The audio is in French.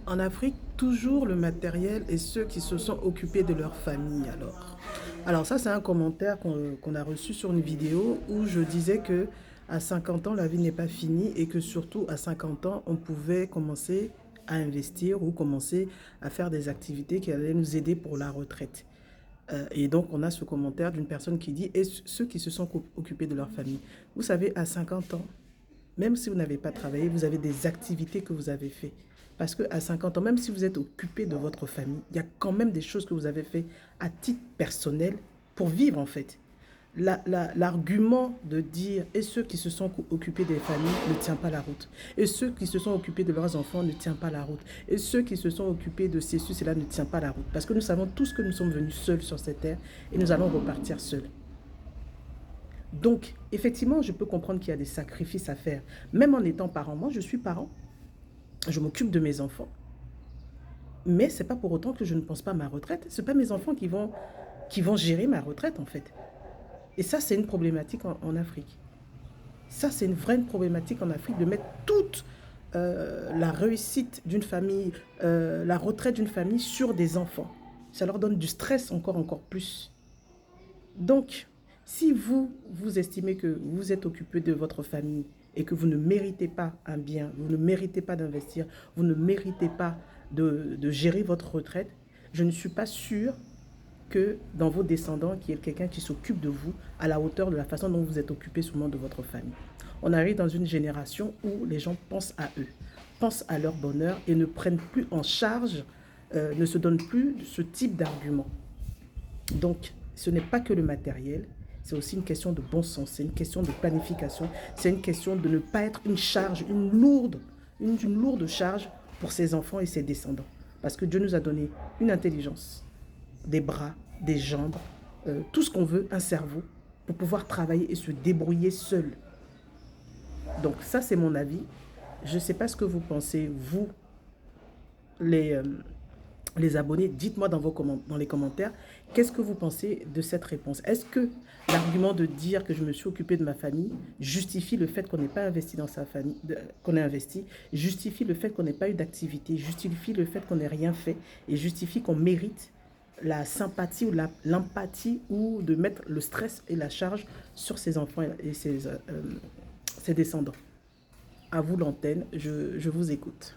En Afrique, toujours le matériel et ceux qui se sont occupés de leur famille alors ça, c'est un commentaire qu'on a reçu sur une vidéo où je disais que à 50 ans, la vie n'est pas finie et que surtout à 50 ans, on pouvait commencer à investir ou commencer à faire des activités qui allaient nous aider pour la retraite. Et donc, on a ce commentaire d'une personne qui dit, et ceux qui se sont occupés de leur famille. Vous savez, à 50 ans, même si vous n'avez pas travaillé, vous avez des activités que vous avez fait. Parce qu'à 50 ans, même si vous êtes occupé de votre famille, il y a quand même des choses que vous avez fait à titre personnel pour vivre en fait. L'argument de dire et ceux qui se sont occupés des familles ne tient pas la route. Et ceux qui se sont occupés de leurs enfants ne tient pas la route. Et ceux qui se sont occupés de ceci, cela ne tient pas la route. Parce que nous savons tous que nous sommes venus seuls sur cette terre et nous allons repartir seuls. Donc, effectivement, je peux comprendre qu'il y a des sacrifices à faire. Même en étant parent, moi je suis parent, je m'occupe de mes enfants. Mais ce n'est pas pour autant que je ne pense pas à ma retraite. Ce pas mes enfants qui vont gérer ma retraite en fait. Et ça, c'est une problématique en Afrique. Ça, c'est une vraie problématique en Afrique de mettre toute la réussite d'une famille, la retraite d'une famille sur des enfants. Ça leur donne du stress encore plus. Donc, si vous estimez que vous êtes occupé de votre famille et que vous ne méritez pas un bien, vous ne méritez pas d'investir, vous ne méritez pas de gérer votre retraite, je ne suis pas sûre que dans vos descendants, qu'il y ait quelqu'un qui s'occupe de vous à la hauteur de la façon dont vous êtes occupé souvent de votre famille. On arrive dans une génération où les gens pensent à eux, pensent à leur bonheur et ne prennent plus en charge, ne se donnent plus ce type d'argument. Donc, ce n'est pas que le matériel, c'est aussi une question de bon sens, c'est une question de planification, c'est une question de ne pas être une charge, une lourde charge pour ses enfants et ses descendants. Parce que Dieu nous a donné une intelligence, des bras, des jambes, tout ce qu'on veut, un cerveau, pour pouvoir travailler et se débrouiller seul. Donc ça, c'est mon avis. Je ne sais pas ce que vous pensez, vous, les, euh, les abonnés. Dites-moi dans les commentaires, qu'est-ce que vous pensez de cette réponse? Est-ce que l'argument de dire que je me suis occupé de ma famille justifie le fait qu'on n'ait pas investi dans sa famille, qu'on ait investi, justifie le fait qu'on n'ait pas eu d'activité, justifie le fait qu'on n'ait rien fait et justifie qu'on mérite la sympathie ou l'empathie ou de mettre le stress et la charge sur ses enfants et ses descendants? À vous l'antenne, je vous écoute.